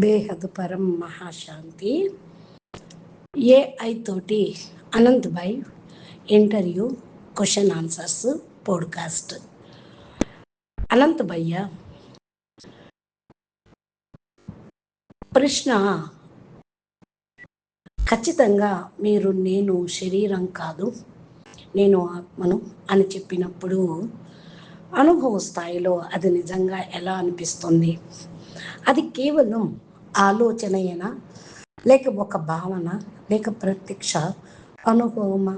బేహద్ పరం మహాశాంతి. ఏఐ తోటి Anant bhai interview question answers podcast. Anant bhaiya, ప్రశ్న ఖచ్చితంగా మీరు నేను శరీరం కాదు, నేను ఆత్మను అని చెప్పినప్పుడు అనుభవ స్థాయిలో అది నిజంగా ఎలా అనిపిస్తుంది? అది కేవలం ఆలోచనయేనా, లేక ఒక భావన, లేక ప్రత్యక్ష అనుభవమా?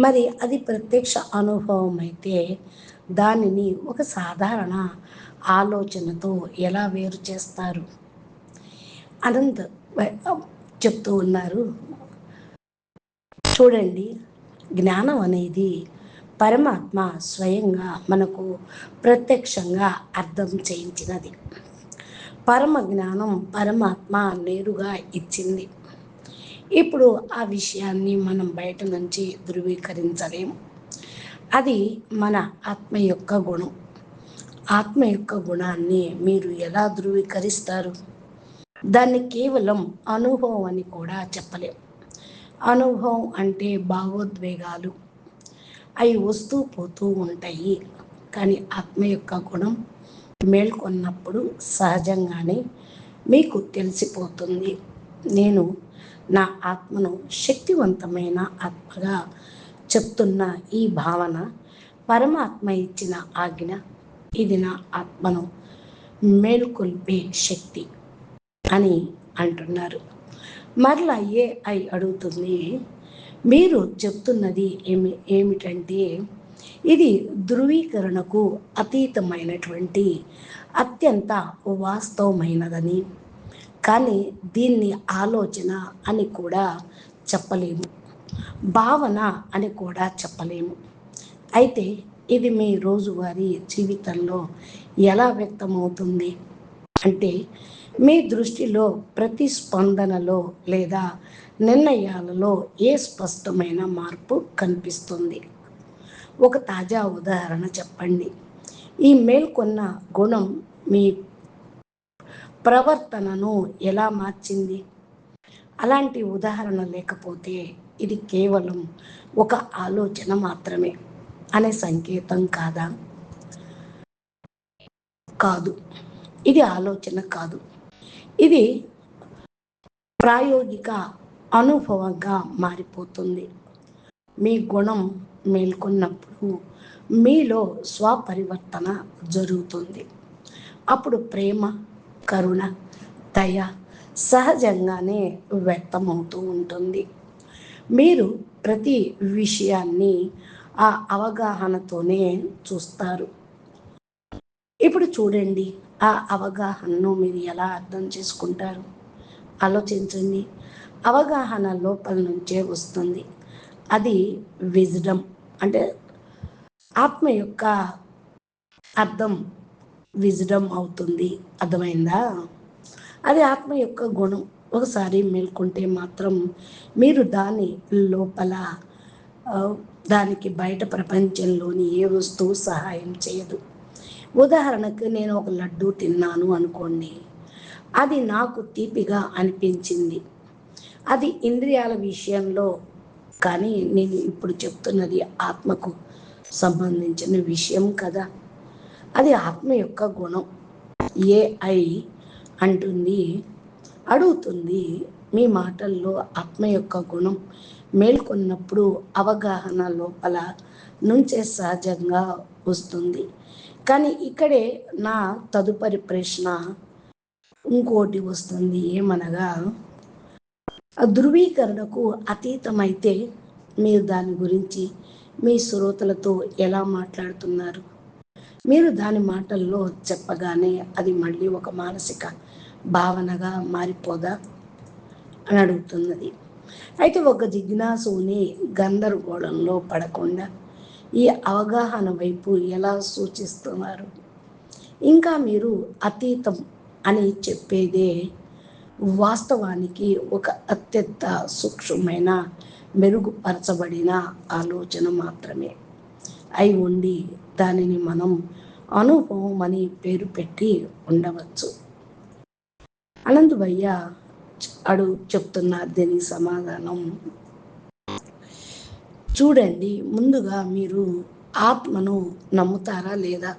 మరి అది ప్రత్యక్ష అనుభవం అయితే దానిని ఒక సాధారణ ఆలోచనతో ఎలా వేరు చేస్తారు? అనంత్ చెప్తూ ఉన్నారు, చూడండి, జ్ఞానం అనేది పరమాత్మ స్వయంగా మనకు ప్రత్యక్షంగా అర్థం చేయించినది. పరమ జ్ఞానం పరమాత్మ నేరుగా ఇచ్చింది. ఇప్పుడు ఆ విషయాన్ని మనం బయట నుంచి ధృవీకరించలేము. అది మన ఆత్మ యొక్క గుణం. ఆత్మ యొక్క గుణాన్ని మీరు ఎలా ధృవీకరిస్తారు? దాన్ని కేవలం అనుభవం అని కూడా చెప్పలేము. అనుభవం అంటే భావోద్వేగాలు, అవి వస్తూ పోతూ ఉంటాయి. కానీ ఆత్మ యొక్క గుణం మేల్కొన్నప్పుడు సహజంగానే మీకు తెలిసిపోతుంది. నేను నా ఆత్మను శక్తివంతమైన ఆత్మగా చెప్తున్న ఈ భావన పరమాత్మ ఇచ్చిన ఆజ్ఞ. ఇది నా ఆత్మను మేల్కొల్పే శక్తి అని అంటున్నారు. మరలా ఏఐ అడుగుతుంది, మీరు చెప్తున్నది ఏమిటంటే ఇది ధృవీకరణకు అతీతమైనటువంటి అత్యంత వాస్తవమైనదని, కానీ దీన్ని ఆలోచన అని కూడా చెప్పలేము, భావన అని కూడా చెప్పలేము. అయితే ఇది మీ రోజువారీ జీవితంలో ఎలా వ్యక్తమవుతుంది అంటే మీ దృష్టిలో ప్రతిస్పందనలో లేదా నిర్ణయాలలో ఏ స్పష్టమైన మార్పు కనిపిస్తుంది? ఒక తాజా ఉదాహరణ చెప్పండి. ఈ మేల్కొన్న గుణం మీ ప్రవర్తనను ఎలా మార్చింది? అలాంటి ఉదాహరణ లేకపోతే ఇది కేవలం ఒక ఆలోచన మాత్రమే అనే సంకేతం కాదా? కాదు, ఇది ఆలోచన కాదు, ఇది ప్రాయోగిక అనుభవంగా మారిపోతుంది. మీ గుణం మేల్కొన్నప్పుడు మీలో స్వపరివర్తన జరుగుతుంది. అప్పుడు ప్రేమ, కరుణ, దయ సహజంగానే వ్యక్తమవుతూ ఉంటుంది. మీరు ప్రతి విషయాన్ని ఆ అవగాహనతోనే చూస్తారు. ఇప్పుడు చూడండి, ఆ అవగాహనను మీరు ఎలా అర్థం చేసుకుంటారు? ఆలోచించండి. అవగాహన లోపల నుంచే వస్తుంది. అది విజ్డమ్ అంటే ఆత్మ యొక్క అర్థం విజ్డమ్ అవుతుంది. అర్థమైందా? అది ఆత్మ యొక్క గుణం. ఒకసారి మేల్కొంటే మాత్రం మీరు దాని లోపల దానికి బయట ప్రపంచంలోని ఏ వస్తువు సహాయం చేయదు. ఉదాహరణకు నేను ఒక లడ్డు తిన్నాను అనుకోండి, అది నాకు తీపిగా అనిపించింది. అది ఇంద్రియాల విషయంలో, కానీ నేను ఇప్పుడు చెప్తున్నది ఆత్మకు సంబంధించిన విషయం కదా. అది ఆత్మ యొక్క గుణం. ఏఐ అంటుంది, అడుగుతుంది, మీ మాటల్లో ఆత్మ యొక్క గుణం మేల్కొన్నప్పుడు అవగాహన లోపల నుంచే సహజంగా వస్తుంది. కానీ ఇక్కడే నా తదుపరి ప్రశ్న ఇంకోటి వస్తుంది. ఏమనగా, ధృవీకరణకు అతీతమైతే మీరు దాని గురించి మీ శ్రోతలతో ఎలా మాట్లాడుతున్నారు? మీరు దాని మాటల్లో చెప్పగానే అది మళ్ళీ ఒక మానసిక భావనగా మారిపోదా అని అడుగుతున్నది. అయితే ఒక జిజ్ఞాసుని గందరగోళంలో పడకుండా ఈ అవగాహన వైపు ఎలా సూచిస్తున్నారు? ఇంకా మీరు అతీతం అని చెప్పేదే వాస్తవానికి ఒక అత్యంత సూక్ష్మమైన మెరుగుపరచబడిన ఆలోచన మాత్రమే అయి ఉండి దానిని మనం అనుభవం అని పేరు పెట్టి ఉండవచ్చు. అనంత్ భయ్య చెప్తున్నారు దీనికి సమాధానం. చూడండి, ముందుగా మీరు ఆత్మను నమ్ముతారా లేదా?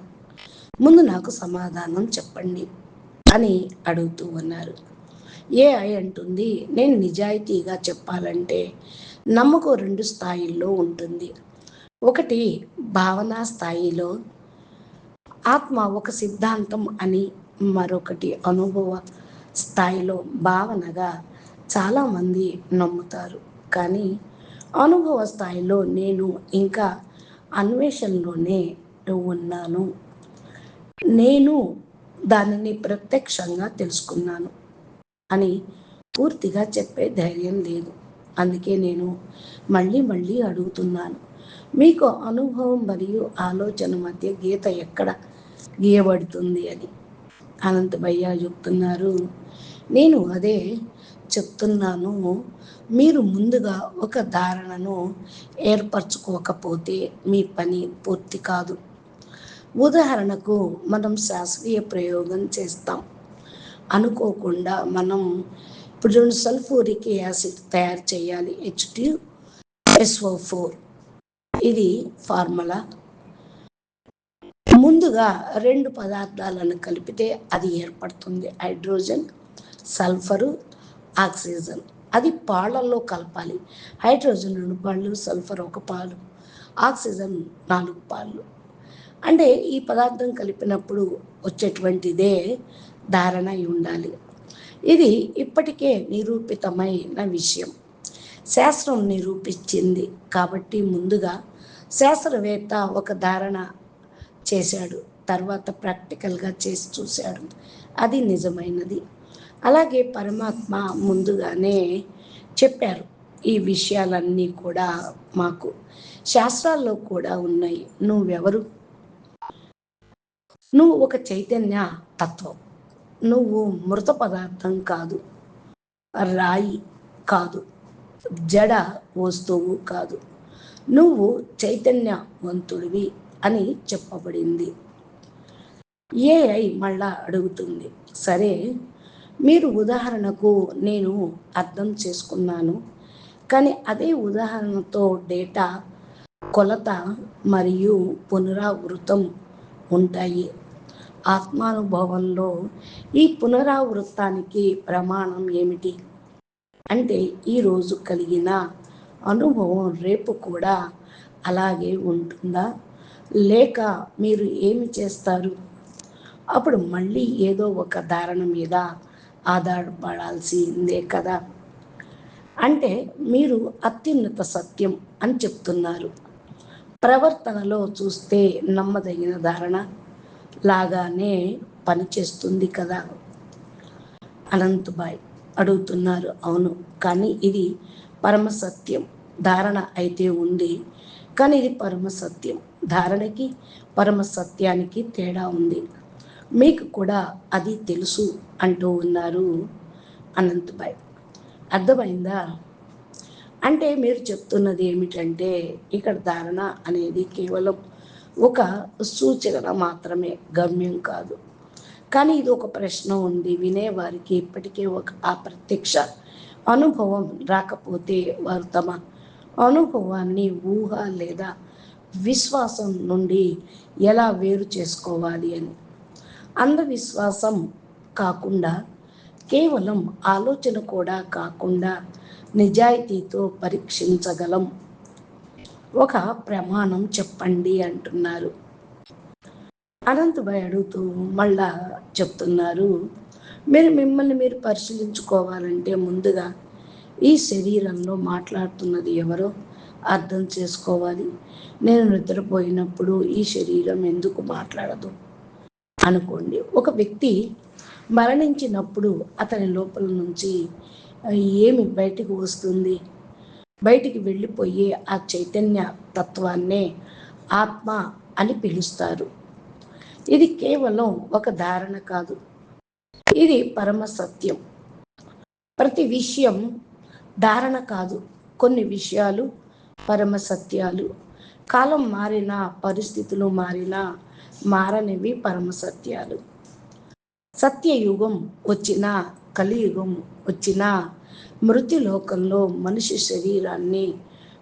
ముందు నాకు సమాధానం చెప్పండి అని అడుగుతూ ఉన్నారు. ఏఐ అంటుంది, నేను నిజాయితీగా చెప్పాలంటే నమ్మకం 2 స్థాయిల్లో ఉంటుంది. ఒకటి భావనా స్థాయిలో ఆత్మ ఒక సిద్ధాంతం అని, మరొకటి అనుభవ స్థాయిలో భావనగా చాలామంది నమ్ముతారు. కానీ అనుభవ స్థాయిలో నేను ఇంకా అన్వేషణలోనే ఉన్నాను, నేను దానిని ప్రత్యక్షంగా తెలుసుకున్నాను అని పూర్తిగా చెప్పే ధైర్యం లేదు. అందుకే నేను మళ్ళీ మళ్ళీ అడుగుతున్నాను, మీకు అనుభవం మరియు ఆలోచన మధ్య గీత ఎక్కడ గీయబడుతుంది అని. అనంత్ భయ్య చెప్తున్నారు, నేను అదే చెప్తున్నాను. మీరు ముందుగా ఒక ధారణను ఏర్పరచుకోకపోతే మీ పని పూర్తి కాదు. ఉదాహరణకు, మనం శాస్త్రీయ ప్రయోగం చేస్తాం. అనుకోకుండా మనం ఇప్పుడు సల్ఫూరిక్ యాసిడ్ తయారు చేయాలి, H2SO4. ఇది ఫార్ములా. ముందుగా 2 పదార్థాలను కలిపితే అది ఏర్పడుతుంది, హైడ్రోజన్, సల్ఫరు, ఆక్సిజన్. అది పాలల్లో కలపాలి. హైడ్రోజన్ 2 పాళ్ళు, సల్ఫర్ 1 పాలు, ఆక్సిజన్ 4 పాళ్ళు. అంటే ఈ పదార్థం కలిపినప్పుడు వచ్చేటువంటిదే ధారణ అయి ఉండాలి. ఇది ఇప్పటికే నిరూపితమైన విషయం, శాస్త్రం నిరూపించింది. కాబట్టి ముందుగా శాస్త్రవేత్త ఒక ధారణ చేశాడు, తర్వాత ప్రాక్టికల్గా చేసి చూశాడు, అది నిజమైనది. అలాగే పరమాత్మ ముందుగానే చెప్పారు. ఈ విషయాలన్నీ కూడా మాకు శాస్త్రాల్లో కూడా ఉన్నాయి. నువ్వెవరు? నువ్వు ఒక చైతన్య తత్వం. నువ్వు మృత పదార్థం కాదు, రాయి కాదు, జడ వస్తువు కాదు. నువ్వు చైతన్యవంతుడివి అని చెప్పబడింది. ఏఐ మళ్ళా అడుగుతుంది, సరే మీరు ఉదాహరణకు నేను అర్థం చేసుకున్నాను, కానీ అదే ఉదాహరణతో డేటా, కొలత మరియు పునరావృతం ఉంటాయి. ఆత్మానుభవంలో ఈ పునరావృతానికి ప్రమాణం ఏమిటి? అంటే ఈరోజు కలిగిన అనుభవం రేపు కూడా అలాగే ఉంటుందా? లేక మీరు ఏమి చేస్తారు? అప్పుడు మళ్ళీ ఏదో ఒక ధారణ మీద ఆధారపడాల్సిందే కదా. అంటే మీరు అత్యున్నత సత్యం అని చెప్తున్నారు. ప్రవర్తనలో చూస్తే నమ్మదగిన ధారణ లాగానే పనిచేస్తుంది కదా. అనంత్ భాయ్ అడుగుతున్నారు, అవును, కానీ ఇది పరమసత్యం. ధారణ అయితే ఉంది, కానీ ఇది పరమసత్యం. ధారణకి పరమసత్యానికి తేడా ఉంది. మీకు కూడా అది తెలుసు అంటూ ఉన్నారు అనంత్ భాయ్. అర్థమైందా? అంటే మీరు చెప్తున్నది ఏమిటంటే ఇక్కడ ధారణ అనేది కేవలం ఒక సూచన మాత్రమే, గమ్యం కాదు. కానీ ఇది ఒక ప్రశ్న ఉంది, వినేవారికి ఇప్పటికే ఒక అప్రత్యక్ష అనుభవం రాకపోతే వారు తమ అనుభవాన్ని ఊహ లేదా విశ్వాసం నుండి ఎలా వేరు చేసుకోవాలి అని. అంధవిశ్వాసం కాకుండా, కేవలం ఆలోచన కూడా కాకుండా నిజాయితీతో పరీక్షించగలం ఒక ప్రమాణం చెప్పండి అంటున్నారు. అనంత్ భాయ్ అడుగుతూ మళ్ళా చెప్తున్నారు, మిమ్మల్ని మీరు పరిశీలించుకోవాలంటే ముందుగా ఈ శరీరంలో మాట్లాడుతున్నది ఎవరో అర్థం చేసుకోవాలి. నేను నిద్రపోయినప్పుడు ఈ శరీరం ఎందుకు మాట్లాడదు అనుకోండి. ఒక వ్యక్తి మరణించినప్పుడు అతని లోపల నుంచి ఏమి బయటికి వస్తుంది? బయటికి వెళ్ళిపోయే ఆ చైతన్య తత్వాన్నే ఆత్మ అని పిలుస్తారు. ఇది కేవలం ఒక ధారణ కాదు, ఇది పరమ సత్యం. ప్రతి విషయం ధారణ కాదు, కొన్ని విషయాలు పరమ సత్యాలు. కాలం మారినా, పరిస్థితులు మారినా మారనివి పరమ సత్యాలు. సత్యయుగం వచ్చినా కలియుగం వచ్చినా మృత్యులోకంలో మనిషి శరీరాన్ని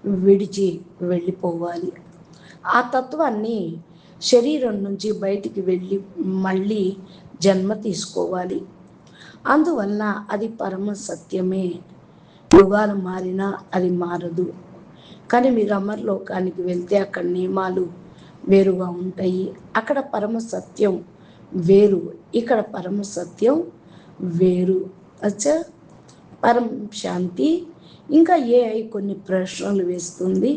విడిచి వెళ్ళిపోవాలి. ఆ తత్వాన్ని శరీరం నుంచి బయటికి వెళ్ళి మళ్ళీ జన్మ తీసుకోవాలి. అందువలన అది పరమ సత్యమే. యుగాలు మారినా అది మారదు. కానీ మీరు అమరలోకానికి వెళ్తే అక్కడ నియమాలు వేరుగా ఉంటాయి. అక్కడ పరమ సత్యం వేరు, ఇక్కడ పరమ సత్యం వేరు. అచ్చా, పరం శాంతి. ఇంకా ఏఐ కొన్ని ప్రశ్నలు వేస్తుంది,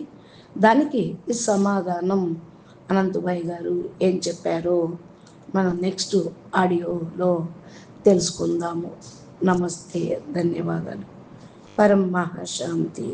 దానికి సమాధానం అనంతభాయ్ గారు ఏం చెప్పారో మనం నెక్స్ట్ ఆడియోలో తెలుసుకుందాము. నమస్తే, ధన్యవాదాలు. పరం మహాశాంతి.